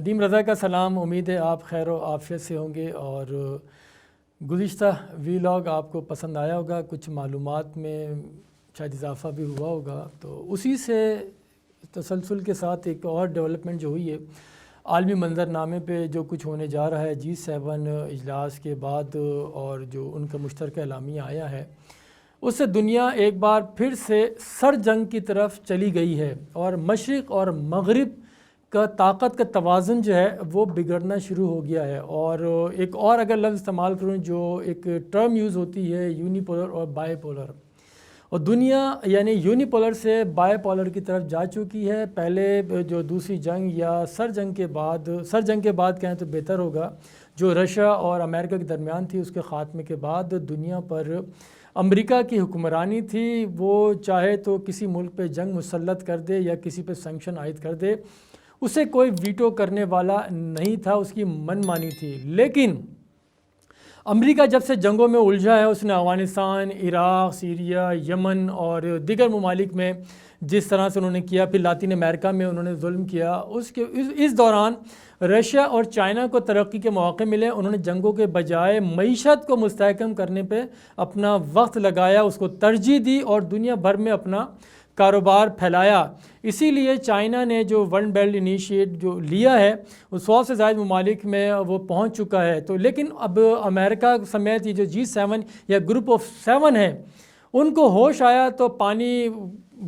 ندیم رضا کا سلام، امید ہے آپ خیر و عافیت سے ہوں گے اور گزشتہ ویلاگ آپ کو پسند آیا ہوگا، کچھ معلومات میں شاید اضافہ بھی ہوا ہوگا۔ تو اسی سے تسلسل کے ساتھ ایک اور ڈیولپمنٹ جو ہوئی ہے عالمی منظرنامے پہ جو کچھ ہونے جا رہا ہے G7 اجلاس کے بعد، اور جو ان کا مشترکہ اعلامیہ آیا ہے اس سے دنیا ایک بار پھر سے سر جنگ کی طرف چلی گئی ہے، اور مشرق اور مغرب کا طاقت کا توازن جو ہے وہ بگڑنا شروع ہو گیا ہے۔ اور ایک اور اگر لفظ استعمال کروں، جو ایک ٹرم یوز ہوتی ہے یونی پولر اور بائی پولر، اور دنیا یعنی یونی پولر سے بائی پولر کی طرف جا چکی ہے۔ پہلے جو دوسری جنگ یا سر جنگ کے بعد کہیں تو بہتر ہوگا، جو رشیا اور امریکہ کے درمیان تھی، اس کے خاتمے کے بعد دنیا پر امریکہ کی حکمرانی تھی۔ وہ چاہے تو کسی ملک پہ جنگ مسلط کر دے یا کسی پہ سینکشن عائد کر دے، اسے کوئی ویٹو کرنے والا نہیں تھا، اس کی من مانی تھی۔ لیکن امریکہ جب سے جنگوں میں الجھا ہے، اس نے افغانستان، عراق، سیریا، یمن اور دیگر ممالک میں جس طرح سے انہوں نے کیا، پھر لاطین امریکہ میں انہوں نے ظلم کیا، اس دوران رشیا اور چائنا کو ترقی کے مواقع ملے۔ انہوں نے جنگوں کے بجائے معیشت کو مستحکم کرنے پہ اپنا وقت لگایا، اس کو ترجیح دی اور دنیا بھر میں اپنا کاروبار پھیلایا۔ اسی لیے چائنا نے جو ون بیلٹ انیشیٹ جو لیا ہے، وہ 100 سے زائد ممالک میں وہ پہنچ چکا ہے۔ تو لیکن اب امریکہ سمیت یہ جو G7 یا گروپ آف 7 ہے، ان کو ہوش آیا تو پانی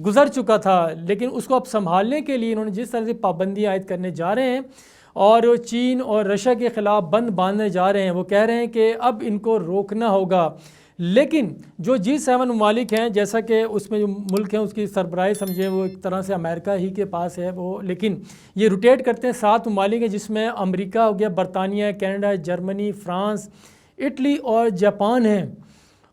گزر چکا تھا، لیکن اس کو اب سنبھالنے کے لیے انہوں نے جس طرح سے پابندیاں عائد کرنے جا رہے ہیں اور چین اور رشیا کے خلاف بند باندھنے جا رہے ہیں، وہ کہہ رہے ہیں کہ اب ان کو روکنا ہوگا۔ لیکن جو G7 ممالک ہیں، جیسا کہ اس میں جو ملک ہیں اس کی سربراہی سمجھیں وہ ایک طرح سے امریکہ ہی کے پاس ہے وہ، لیکن یہ روٹیٹ کرتے ہیں 7 ممالک ہیں، جس میں امریکہ ہو گیا، برطانیہ، کینیڈا، جرمنی، فرانس، اٹلی اور جاپان ہیں۔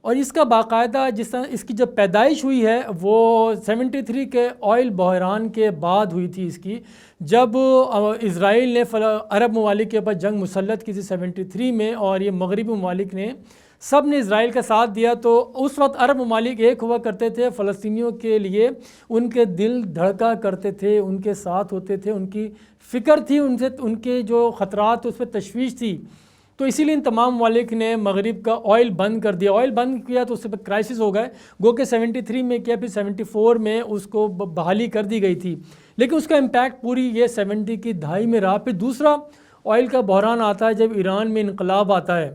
اور اس کا باقاعدہ جس طرح اس کی جب پیدائش ہوئی ہے وہ 73 کے آئل بحران کے بعد ہوئی تھی اس کی، جب اسرائیل نے عرب ممالک کے اوپر جنگ مسلط کی تھی 73 میں، اور یہ مغربی ممالک نے سب نے اسرائیل کا ساتھ دیا۔ تو اس وقت عرب ممالک ایک ہوا کرتے تھے، فلسطینیوں کے لیے ان کے دل دھڑکا کرتے تھے، ان کے ساتھ ہوتے تھے، ان کی فکر تھی، ان کے جو خطرات اس پہ تشویش تھی۔ تو اسی لیے ان تمام ممالک نے مغرب کا آئل بند کر دیا۔ آئل بند کیا تو اس سے کرائسس ہو گئے، گو کہ 73 میں کیا، پھر 74 میں اس کو بحالی کر دی گئی تھی، لیکن اس کا امپیکٹ پوری یہ 70 کی دہائی میں رہا۔ پھر دوسرا آئل کا بحران آتا ہے جب ایران میں انقلاب آتا ہے،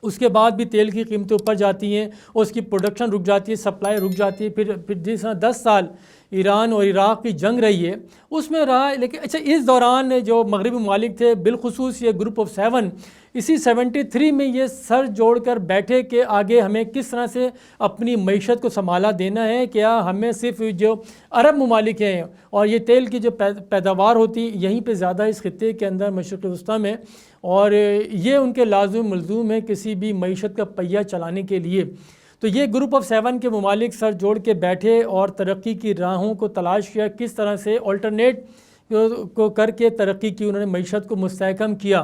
اس کے بعد بھی تیل کی قیمتیں اوپر جاتی ہیں اور اس کی پروڈکشن رک جاتی ہے، سپلائی رک جاتی ہے۔ پھر جس طرح 10 سال ایران اور عراق کی جنگ رہی ہے اس میں رہا۔ لیکن اچھا، اس دوران جو مغربی ممالک تھے، بالخصوص یہ گروپ آف 7، اسی 73 میں یہ سر جوڑ کر بیٹھے کہ آگے ہمیں کس طرح سے اپنی معیشت کو سنبھالا دینا ہے۔ کیا ہمیں صرف جو عرب ممالک ہیں اور یہ تیل کی جو پیداوار ہوتی یہیں پہ زیادہ اس خطے کے اندر مشرق وسطیٰ میں، اور یہ ان کے لازم ملزوم ہے کسی بھی معیشت کا پہیہ چلانے کے لیے۔ تو یہ گروپ آف 7 کے ممالک سر جوڑ کے بیٹھے اور ترقی کی راہوں کو تلاش کیا، کس طرح سے آلٹرنیٹ کو کر کے ترقی کی، انہوں نے معیشت کو مستحکم کیا،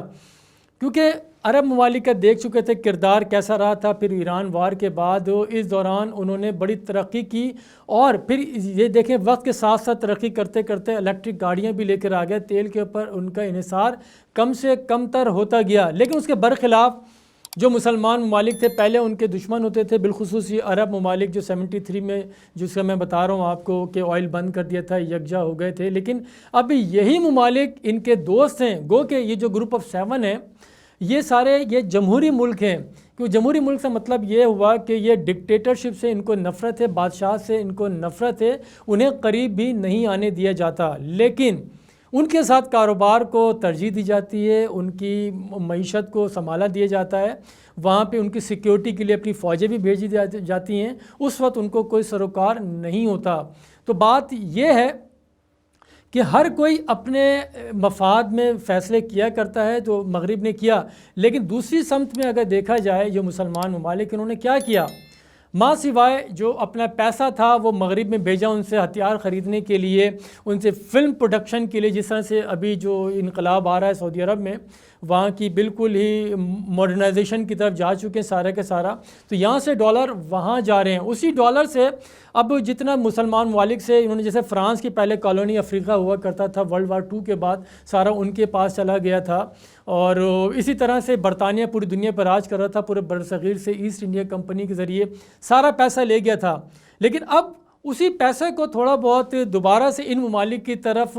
کیونکہ عرب ممالک کا دیکھ چکے تھے کردار کیسا رہا تھا۔ پھر ایران وار کے بعد اس دوران انہوں نے بڑی ترقی کی، اور پھر یہ دیکھیں وقت کے ساتھ ساتھ ترقی کرتے کرتے الیکٹرک گاڑیاں بھی لے کر آ گئے، تیل کے اوپر ان کا انحصار کم سے کم تر ہوتا گیا۔ لیکن اس کے برخلاف جو مسلمان ممالک تھے، پہلے ان کے دشمن ہوتے تھے، بالخصوص یہ عرب ممالک جو 73 میں، جس کا میں بتا رہا ہوں آپ کو کہ آئل بند کر دیا تھا، یکجا ہو گئے تھے۔ لیکن اب یہی ممالک ان کے دوست ہیں، گو کہ یہ جو گروپ آف 7 ہے یہ سارے یہ جمہوری ملک ہیں۔ کیوں جمہوری ملک سے مطلب یہ ہوا کہ یہ ڈکٹیٹرشپ سے ان کو نفرت ہے، بادشاہ سے ان کو نفرت ہے، انہیں قریب بھی نہیں آنے دیا جاتا، لیکن ان کے ساتھ کاروبار کو ترجیح دی جاتی ہے، ان کی معیشت کو سنبھالا دیا جاتا ہے، وہاں پہ ان کی سیکیورٹی کے لیے اپنی فوجیں بھی بھیجی جاتی ہیں، اس وقت ان کو کوئی سروکار نہیں ہوتا۔ تو بات یہ ہے کہ ہر کوئی اپنے مفاد میں فیصلے کیا کرتا ہے، جو مغرب نے کیا۔ لیکن دوسری سمت میں اگر دیکھا جائے جو مسلمان ممالک انہوں نے کیا کیا، ماں سوائے جو اپنا پیسہ تھا وہ مغرب میں بھیجا ان سے ہتھیار خریدنے کے لیے، ان سے فلم پروڈکشن کے لیے، جس طرح سے ابھی جو انقلاب آ رہا ہے سعودی عرب میں، وہاں کی بالکل ہی ماڈرنائزیشن کی طرف جا چکے ہیں سارا کے سارا، تو یہاں سے ڈالر وہاں جا رہے ہیں، اسی ڈالر سے اب جتنا مسلمان ممالک سے انہوں نے، جیسے فرانس کی پہلے کالونی افریقہ ہوا کرتا تھا ورلڈ وار 2 کے بعد، سارا ان کے پاس چلا گیا تھا، اور اسی طرح سے برطانیہ پوری دنیا پر راج کر رہا تھا، پورے برصغیر سے ایسٹ انڈیا کمپنی کے ذریعے سارا پیسہ لے گیا تھا، لیکن اب اسی پیسے کو تھوڑا بہت دوبارہ سے ان ممالک کی طرف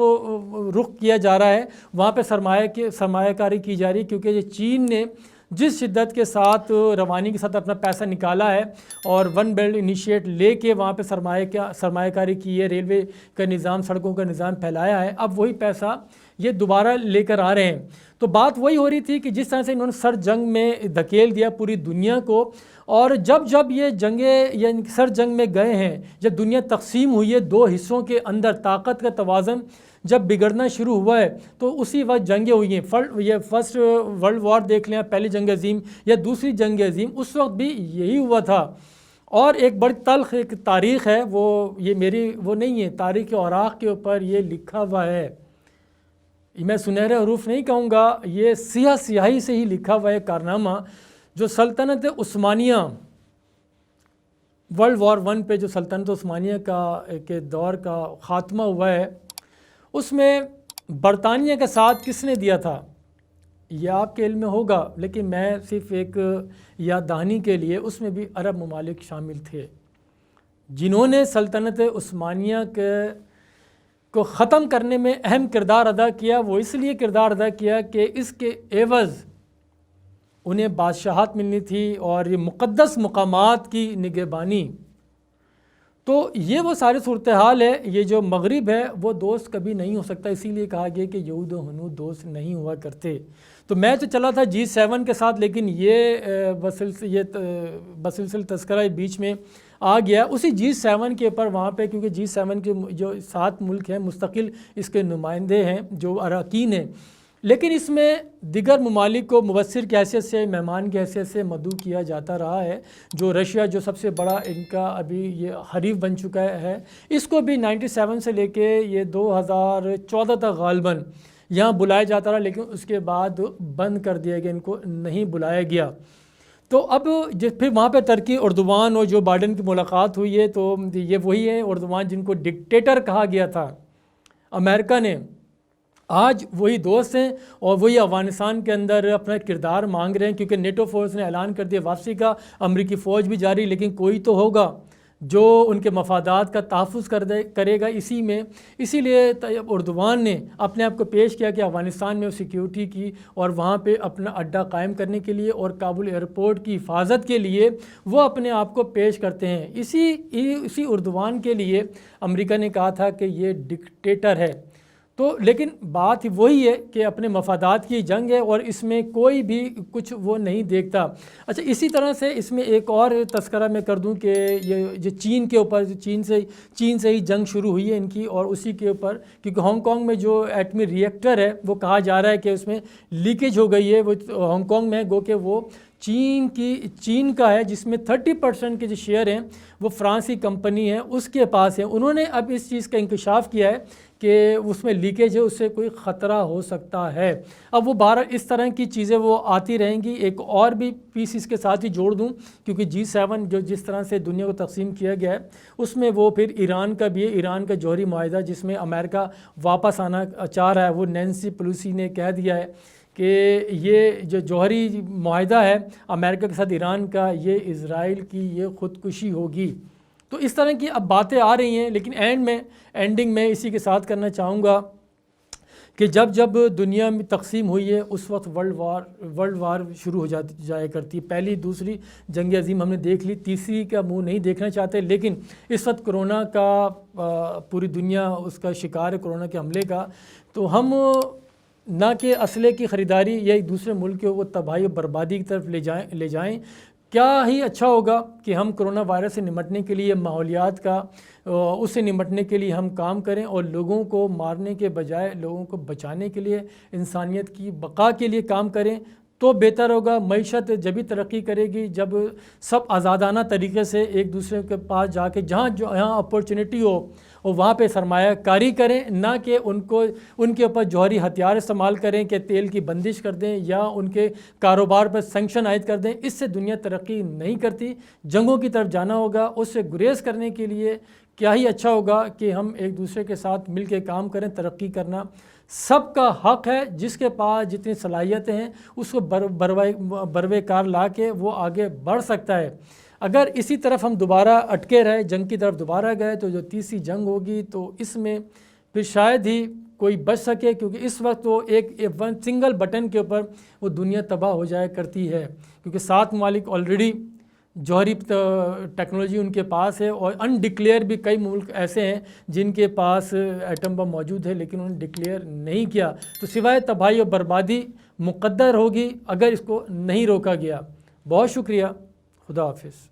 رخ کیا جا رہا ہے، وہاں پہ سرمایہ کاری کی جا رہی ہے، کیونکہ یہ چین نے جس شدت کے ساتھ روانی کے ساتھ اپنا پیسہ نکالا ہے اور ون بیلٹ انیشیٹ لے کے وہاں پہ سرمایہ کاری کی ہے، ریلوے کا نظام، سڑکوں کا نظام پھیلایا ہے، اب وہی پیسہ یہ دوبارہ لے کر آ رہے ہیں۔ تو بات وہی ہو رہی تھی کہ جس طرح سے انہوں نے سر جنگ میں دھکیل دیا پوری دنیا کو، اور جب یہ جنگیں یا سر جنگ میں گئے ہیں، جب دنیا تقسیم ہوئی ہے دو حصوں کے اندر، طاقت کا توازن جب بگڑنا شروع ہوا ہے، تو اسی وقت جنگیں ہوئی ہیں۔ یہ فرسٹ ورلڈ وار دیکھ لیں، پہلی جنگ عظیم یا دوسری جنگ عظیم، اس وقت بھی یہی ہوا تھا۔ اور ایک بڑی تلخ ایک تاریخ ہے، یہ میری وہ نہیں ہے، تاریخ اوراق کے اوپر یہ لکھا ہوا ہے، میں سنہرے حروف نہیں کہوں گا، یہ سیاہی سے ہی لکھا ہوا ہے کارنامہ، جو سلطنت عثمانیہ ورلڈ وار 1 پہ جو سلطنت عثمانیہ کے دور کا خاتمہ ہوا ہے، اس میں برطانیہ کا ساتھ کس نے دیا تھا یہ آپ کے علم میں ہوگا، لیکن میں صرف ایک یاد دہانی کے لیے، اس میں بھی عرب ممالک شامل تھے جنہوں نے سلطنت عثمانیہ کو ختم کرنے میں اہم کردار ادا کیا۔ وہ اس لیے کردار ادا کیا کہ اس کے عوض انہیں بادشاہت ملنی تھی اور یہ مقدس مقامات کی نگہبانی۔ تو یہ وہ ساری صورتحال ہے، یہ جو مغرب ہے وہ دوست کبھی نہیں ہو سکتا، اسی لیے کہا گیا کہ یہود و ہنود دوست نہیں ہوا کرتے۔ تو میں تو چلا تھا G7 کے ساتھ، لیکن یہ بسلسل تذکرہ بیچ میں آ گیا اسی G7 کے اوپر، وہاں پہ کیونکہ G7 کے جو 7 ملک ہیں مستقل اس کے نمائندے ہیں جو اراکین ہیں، لیکن اس میں دیگر ممالک کو مبصر کی حیثیت سے، مہمان کی حیثیت سے مدعو کیا جاتا رہا ہے۔ جو رشیا جو سب سے بڑا ان کا ابھی یہ حریف بن چکا ہے، اس کو بھی 97 سے لے کے یہ 2014 تک غالباً یہاں بلایا جاتا رہا، لیکن اس کے بعد بند کر دیا گیا، ان کو نہیں بلایا گیا۔ تو اب پھر وہاں پہ ترکی اردوان اور جو بائیڈن کی ملاقات ہوئی ہے، تو یہ وہی ہے اردوان جن کو ڈکٹیٹر کہا گیا تھا امریکہ نے، آج وہی دوست ہیں اور وہی افغانستان کے اندر اپنا کردار مانگ رہے ہیں، کیونکہ نیٹو فورس نے اعلان کر دیا واپسی کا، امریکی فوج بھی جاری، لیکن کوئی تو ہوگا جو ان کے مفادات کا تحفظ کرے گا اسی میں۔ اسی لیے اردوان نے اپنے آپ کو پیش کیا کہ افغانستان میں سیکیورٹی کی اور وہاں پہ اپنا اڈہ قائم کرنے کے لیے اور کابل ایئرپورٹ کی حفاظت کے لیے وہ اپنے آپ کو پیش کرتے ہیں۔ اسی اردوان کے لیے امریکہ نے کہا تھا کہ یہ ڈکٹیٹر ہے۔ تو لیکن بات وہی ہے کہ اپنے مفادات کی جنگ ہے اور اس میں کوئی بھی کچھ وہ نہیں دیکھتا۔ اچھا، اسی طرح سے اس میں ایک اور تذکرہ میں کر دوں کہ یہ چین کے اوپر، چین سے ہی جنگ شروع ہوئی ہے ان کی، اور اسی کے اوپر کیونکہ ہانگ کانگ میں جو ایٹمی ریئیکٹر ہے وہ کہا جا رہا ہے کہ اس میں لیکیج ہو گئی ہے، وہ ہانگ کانگ میں، گو کہ وہ چین کا ہے، جس میں 30% کے جو شیئر ہیں وہ فرانسی کمپنی ہے اس کے پاس ہیں۔ انہوں نے اب اس چیز کا انکشاف کیا ہے کہ اس میں لیکیج ہے، اس سے کوئی خطرہ ہو سکتا ہے۔ اب وہ اس طرح کی چیزیں وہ آتی رہیں گی۔ ایک اور بھی پیس اس کے ساتھ ہی جوڑ دوں، کیونکہ G7 جو جس طرح سے دنیا کو تقسیم کیا گیا ہے، اس میں وہ پھر ایران کا بھی ہے، ایران کا جوہری معاہدہ جس میں امریکہ واپس آنا چاہ رہا ہے۔ وہ نینسی پیلوسی نے کہہ دیا ہے کہ یہ جو جوہری معاہدہ ہے امریکہ کے ساتھ ایران کا، یہ اسرائیل کی یہ خودکشی ہوگی۔ تو اس طرح کی اب باتیں آ رہی ہیں، لیکن اینڈنگ میں اسی کے ساتھ کرنا چاہوں گا کہ جب دنیا میں تقسیم ہوئی ہے اس وقت ورلڈ وار شروع ہو جایا کرتی ہے۔ پہلی دوسری جنگ عظیم ہم نے دیکھ لی، تیسری کا منہ نہیں دیکھنا چاہتے، لیکن اس وقت کرونا کا پوری دنیا اس کا شکار ہے، کرونا کے حملے کا۔ تو ہم نہ کہ اسلحے کی خریداری یا ایک دوسرے ملک کو تباہی و بربادی کی طرف لے جائیں۔ کیا ہی اچھا ہوگا کہ ہم کرونا وائرس سے نمٹنے کے لیے، ماحولیات کا اس سے نمٹنے کے لیے ہم کام کریں، اور لوگوں کو مارنے کے بجائے لوگوں کو بچانے کے لیے، انسانیت کی بقا کے لیے کام کریں۔ تو بہتر ہوگا. معیشت جبھی ترقی کرے گی جب سب آزادانہ طریقے سے ایک دوسرے کے پاس جا کے جہاں اپورچونٹی ہو اور وہاں پہ سرمایہ کاری کریں، نہ کہ ان کے اوپر جوہری ہتھیار استعمال کریں کہ تیل کی بندش کر دیں یا ان کے کاروبار پر سینکشن عائد کر دیں. اس سے دنیا ترقی نہیں کرتی. جنگوں کی طرف جانا ہوگا. اس سے گریز کرنے کے لیے کیا ہی اچھا ہوگا کہ ہم ایک دوسرے کے ساتھ مل کے کام کریں. ترقی کرنا سب کا حق ہے. جس کے پاس جتنی صلاحیتیں ہیں اس کو بروے کار لا کے وہ آگے بڑھ سکتا ہے. اگر اسی طرف ہم دوبارہ اٹکے رہے، جنگ کی طرف دوبارہ گئے، تو جو تیسری جنگ ہوگی تو اس میں پھر شاید ہی کوئی بچ سکے، کیونکہ اس وقت وہ ایک سنگل بٹن کے اوپر وہ دنیا تباہ ہو جایا کرتی ہے. کیونکہ 7 ممالک آلریڈی جوہری ٹیکنالوجی ان کے پاس ہے، اور انڈکلیئر بھی کئی ملک ایسے ہیں جن کے پاس ایٹم بم موجود ہے لیکن انہوں نے ڈکلیئر نہیں کیا. تو سوائے تباہی اور بربادی مقدر ہوگی اگر اس کو نہیں روکا گیا. بہت شکریہ. خدا حافظ.